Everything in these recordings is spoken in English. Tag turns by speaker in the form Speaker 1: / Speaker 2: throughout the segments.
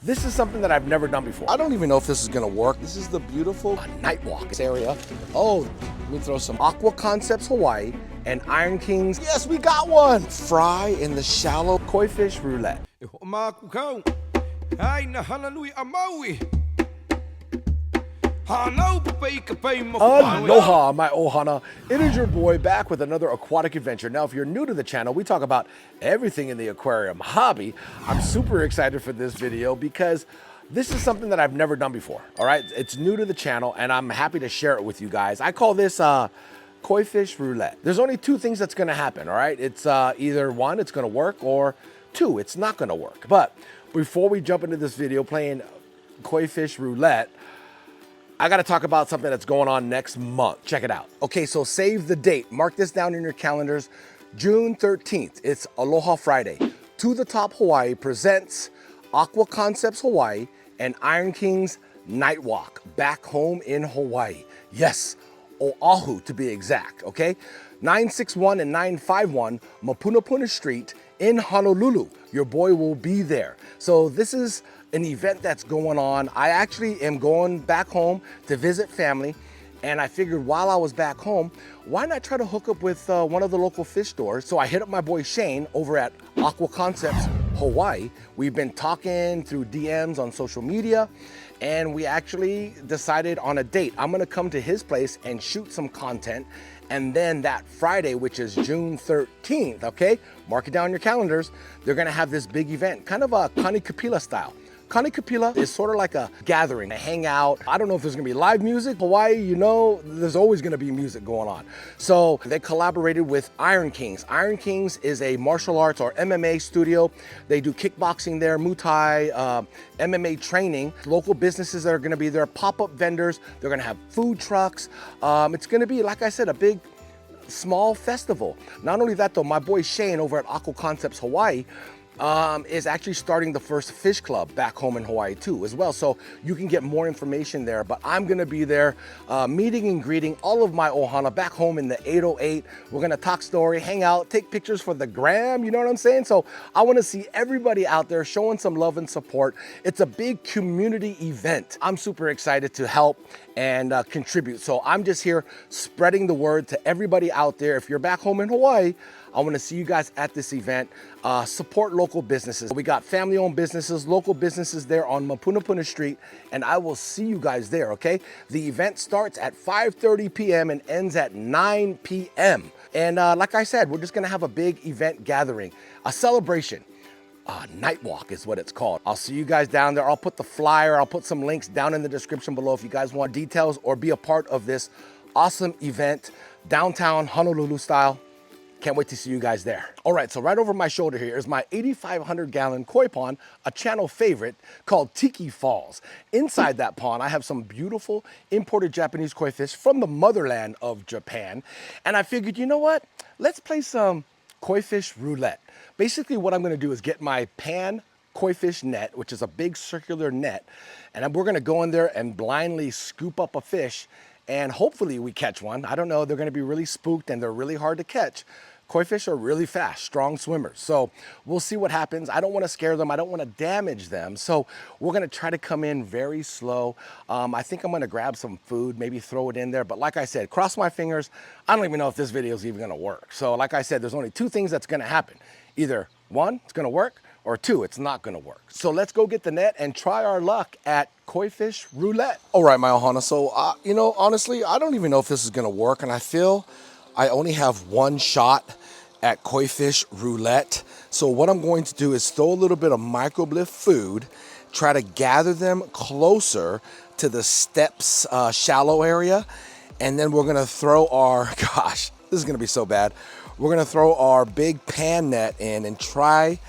Speaker 1: This is something that I've never done before. I don't even know if this is gonna work. This is the beautiful night walk area. Oh, let me throw some Aquaconcept Hawaii and Iron Kings. Yes, we got one. Fry in the shallow koi fish roulette. Aloha, my ohana. It is your boy back with another aquatic adventure. Now, if you're new to the channel, we talk about everything in the aquarium hobby. I'm super excited for this video because this is something that I've never done before, all right? It's new to the channel, and I'm happy to share it with you guys. I call this koi fish roulette. There's only two things that's gonna happen, all right? It's either one, it's gonna work, or two, it's not gonna work. But before we jump into this video playing koi fish roulette, I gotta talk about something that's going on next month. Check it out. Okay, so save the date. Mark this down in your calendars. June 13th, it's Aloha Friday. To the Top Hawaii presents Aquaconcept Hawaii and Iron Kings Night Walk back home in Hawaii. Yes, Oahu to be exact, okay? 961 and 951 Mapunapuna St in Honolulu. Your boy will be there. So this is an event that's going on. I actually am going back home to visit family, and I figured while I was back home, why not try to hook up with one of the local fish stores? So I hit up my boy Shane over at Aquaconcept Hawaii. We've been talking through DMs on social media, and we actually decided on a date. I'm gonna come to his place and shoot some content. And then that Friday, which is June 13th, okay? Mark it down in your calendars. They're gonna have this big event, kind of a Kanikapila style. Kanikapila is sort of like a gathering, a hangout. I don't know if there's gonna be live music. Hawaii, you know, there's always gonna be music going on. So they collaborated with Iron Kings. Iron Kings is a martial arts or MMA studio. They do kickboxing there, Muay Thai, MMA training. Local businesses that are gonna be there, pop-up vendors. They're gonna have food trucks. It's gonna be, like I said, a big, small festival. Not only that though, my boy Shane over at Aquaconcept Hawaii is actually starting the first fish club back home in Hawaii too as well. So you can get more information there, but I'm gonna be there meeting and greeting all of my ohana back home in the 808. We're gonna talk story, hang out, take pictures for the gram, you know what I'm saying? So I wanna see everybody out there showing some love and support. It's a big community event. I'm super excited to help and contribute. So I'm just here spreading the word to everybody out there. If you're back home in Hawaii, I want to see you guys at this event. Support local businesses. We got family-owned businesses, local businesses there on Mapunapuna St, and I will see you guys there, okay? The event starts at 5:30 p.m. and ends at 9 p.m. And like I said, we're just gonna have a big event gathering, a celebration. Night walk is what it's called. I'll see you guys down there. I'll put the flyer, I'll put some links down in the description below if you guys want details or be a part of this awesome event, downtown Honolulu style. Can't wait to see you guys there. All right, so right over my shoulder here is my 8,500 gallon koi pond, a channel favorite called Tiki Falls. Inside that pond, I have some beautiful imported Japanese koi fish from the motherland of Japan. And I figured, you know what? Let's play some koi fish roulette. Basically what I'm gonna do is get my pan koi fish net, which is a big circular net, and we're gonna go in there and blindly scoop up a fish, and hopefully we catch one. I don't know, they're gonna be really spooked and they're really hard to catch. Koi fish are really fast, strong swimmers. So we'll see what happens. I don't wanna scare them. I don't wanna damage them. So we're gonna try to come in very slow. I think I'm gonna grab some food, maybe throw it in there. But like I said, cross my fingers. I don't even know if this video is even gonna work. So like I said, there's only two things that's gonna happen. Either one, it's gonna work, or two, it's not gonna work. So let's go get the net and try our luck at koi fish roulette. All right, my ohana. So, you know, honestly, I don't even know if this is gonna work, and I feel I only have one shot at koi fish roulette. So what I'm going to do is throw a little bit of MICROBE-LIFT food, try to gather them closer to the steps shallow area, and then we're gonna throw our, gosh, this is gonna be so bad. We're gonna throw our big pan net in and try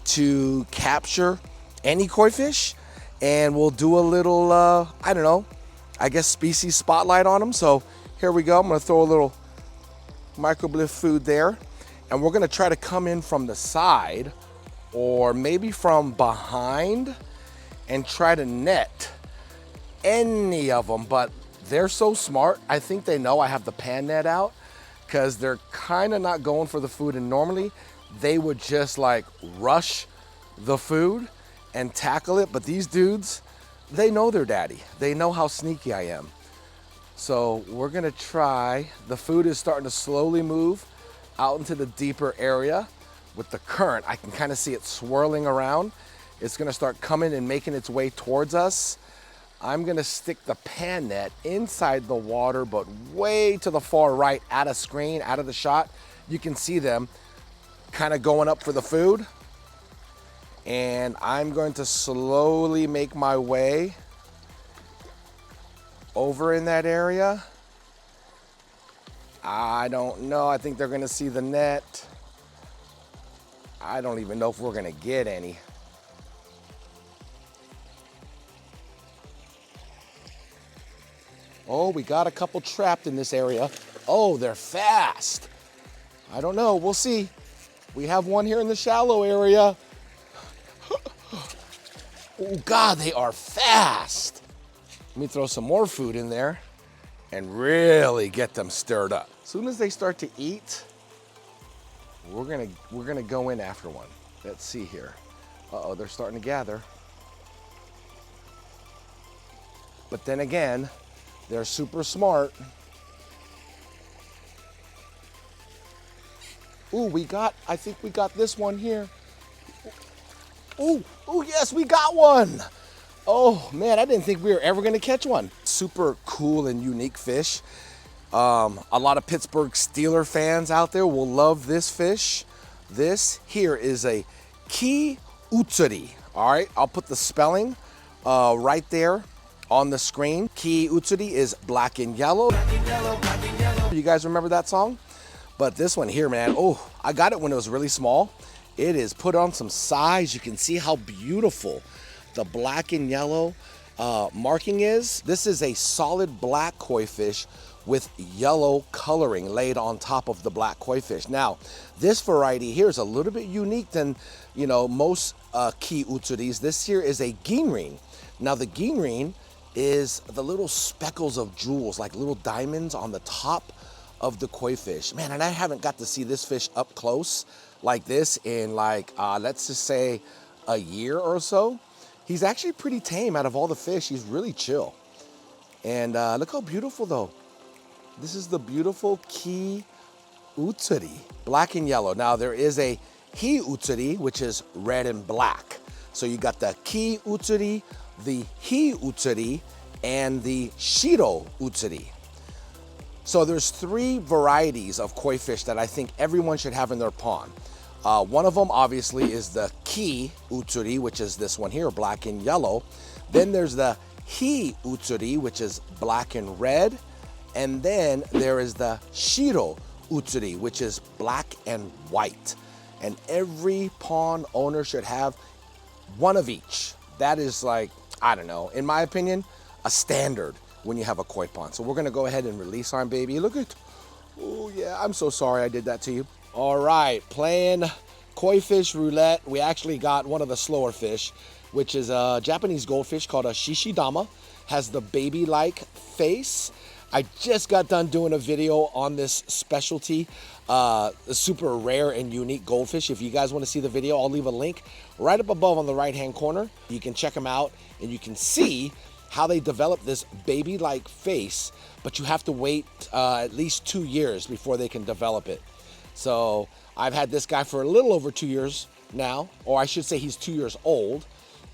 Speaker 1: to capture any koi fish, and we'll do a little, I don't know, I guess species spotlight on them. So here we go. I'm gonna throw a little MICROBE-LIFT food there, and we're gonna try to come in from the side or maybe from behind and try to net any of them. But they're so smart. I think they know I have the pan net out because they're kind of not going for the food, and normally they would just like rush the food and tackle it, but these dudes, they know their daddy. They know how sneaky I am. So we're gonna try. The food is starting to slowly move out into the deeper area. With the current, I can kind of see it swirling around. It's gonna start coming and making its way towards us. I'm gonna stick the pan net inside the water, but way to the far right, out of screen, out of the shot. You can see them kind of going up for the food. And I'm going to slowly make my way over in that area. I don't know, I think they're gonna see the net. I don't even know if we're gonna get any. Oh, we got a couple trapped in this area. Oh, they're fast. I don't know, we'll see. We have one here in the shallow area. Oh God, they are fast. Let me throw some more food in there and really get them stirred up. As soon as they start to eat, we're gonna go in after one. Let's see here. Uh-oh, they're starting to gather. But then again, they're super smart. Ooh, I think we got this one here. Ooh, yes, we got one. Oh man, I didn't think we were ever gonna catch one. Super cool and unique fish. A lot of Pittsburgh Steelers fans out there will love this fish. This here is a ki utsuri. All right, I'll put the spelling right there on the screen. Ki utsuri is black and yellow. Black and yellow, black and yellow. You guys remember that song? But this one here, man, oh, I got it when it was really small. It is put on some size. You can see how beautiful the black and yellow marking is. This is a solid black koi fish with yellow coloring laid on top of the black koi fish. Now, this variety here is a little bit unique than, you know, most ki utsuris. This here is a ginrin. Now, the ginrin is the little speckles of jewels, like little diamonds on the top of the koi fish. Man, and I haven't got to see this fish up close like this in like, let's just say a year or so. He's actually pretty tame out of all the fish. He's really chill. And look how beautiful though. This is the beautiful ki utsuri, black and yellow. Now there is a hi utsuri, which is red and black. So you got the ki utsuri, the hi utsuri, and the shiro utsuri. So there's 3 varieties of koi fish that I think everyone should have in their pond. One of them obviously is the ki utsuri, which is this one here, black and yellow. Then there's the hi utsuri, which is black and red. And then there is the shiro utsuri, which is black and white. And every pond owner should have one of each. That is like, I don't know, in my opinion, a standard when you have a koi pond. So we're gonna go ahead and release our baby. Look at, oh yeah, I'm so sorry I did that to you. All right, playing koi fish roulette. We actually got one of the slower fish, which is a Japanese goldfish called a shishidama. Has the baby-like face. I just got done doing a video on this specialty, super rare and unique goldfish. If you guys want to see the video, I'll leave a link right up above on the right-hand corner. You can check them out and you can see how they develop this baby-like face, but you have to wait at least 2 years before they can develop it. So I've had this guy for a little over 2 years now, or I should say he's 2 years old,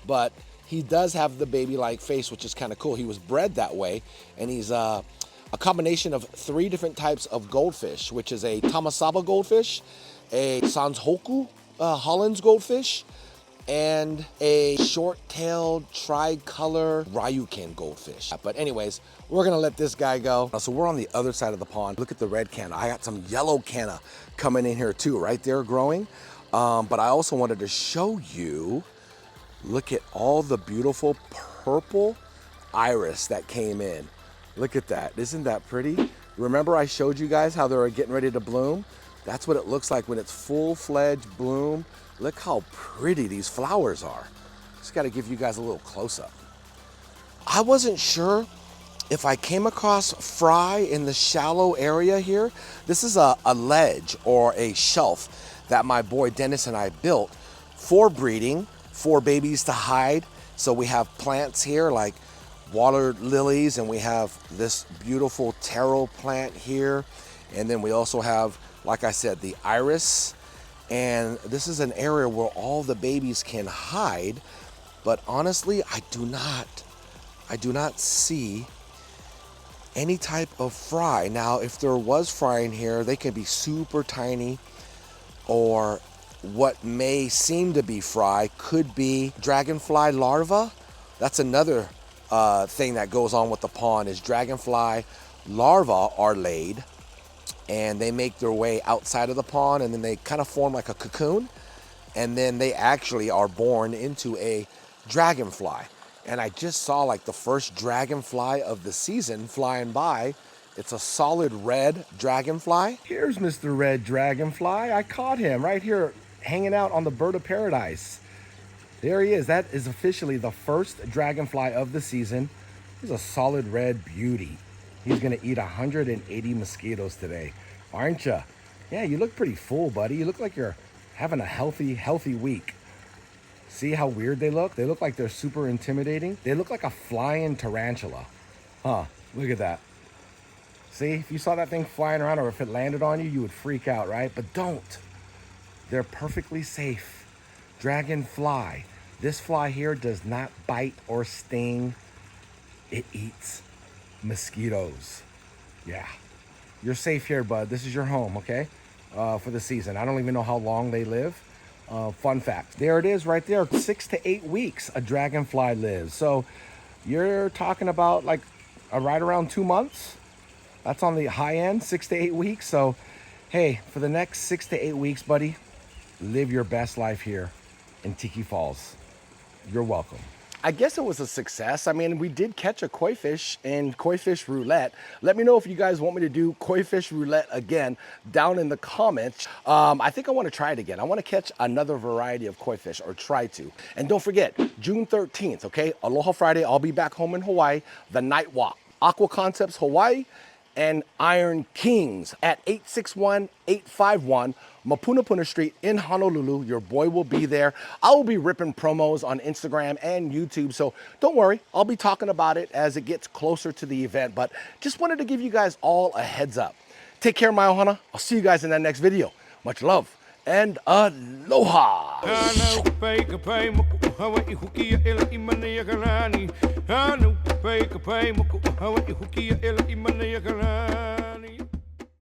Speaker 1: but he does have the baby-like face, which is kind of cool. He was bred that way, and he's a combination of 3 different types of goldfish, which is a Tamasaba goldfish, a Sanshoku Holland's goldfish, and a short-tailed tricolor Ryukin goldfish. But anyways, we're gonna let this guy go. So we're on the other side of the pond. Look at the red canna. I got some yellow canna coming in here too, right there growing. But I also wanted to show you, look at all the beautiful purple iris that came in. Look at that, isn't that pretty? Remember I showed you guys how they're getting ready to bloom? That's what it looks like when it's full-fledged bloom. Look how pretty these flowers are. Just gotta give you guys a little close-up. I wasn't sure if I came across fry in the shallow area here. This is a ledge or a shelf that my boy Dennis and I built for breeding for babies to hide. So we have plants here like water lilies, and we have this beautiful taro plant here. And then we also have, like I said, the iris. And this is an area where all the babies can hide. But honestly, I do not see any type of fry. Now, if there was fry in here, they could be super tiny, or what may seem to be fry could be dragonfly larvae. That's another thing that goes on with the pond, is dragonfly larvae are laid and they make their way outside of the pond, and then they kind of form like a cocoon, and then they actually are born into a dragonfly. And I just saw like the first dragonfly of the season flying by. It's a solid red dragonfly. Here's Mr. Red Dragonfly. I caught him right here hanging out on the bird of paradise. There he is. That is officially the first dragonfly of the season. He's a solid red beauty. He's gonna eat 180 mosquitoes today, aren't you? Yeah, you look pretty full, buddy. You look like you're having a healthy week. See how weird they look? They look like they're super intimidating. They look like a flying tarantula. Huh, look at that. See, if you saw that thing flying around, or if it landed on you, you would freak out, right? But don't. They're perfectly safe. Dragonfly. This fly here does not bite or sting. It eats mosquitoes. Yeah. You're safe here, bud. This is your home, okay? For the season. I don't even know how long they live. Fun fact. There it is right there. 6 to 8 weeks a dragonfly lives. So you're talking about like right around 2 months. That's on the high end, 6 to 8 weeks. So, hey, for the next 6 to 8 weeks, buddy, live your best life here in Tiki Falls. You're welcome. I guess it was a success. I mean, we did catch a koi fish in koi fish roulette. Let me know if you guys want me to do koi fish roulette again down in the comments. I think I want to try it again. I want to catch another variety of koi fish, or try to. And don't forget, June 13th, okay? Aloha Friday, I'll be back home in Hawaii, the night walk. Aquaconcept Hawaii and Iron Kings at 861-851 Mapunapuna St in Honolulu. Your boy will be there. I will be ripping promos on Instagram and YouTube, so don't worry. I'll be talking about it as it gets closer to the event, but just wanted to give you guys all a heads up. Take care, my ohana. I'll see you guys in that next video. Much love and aloha.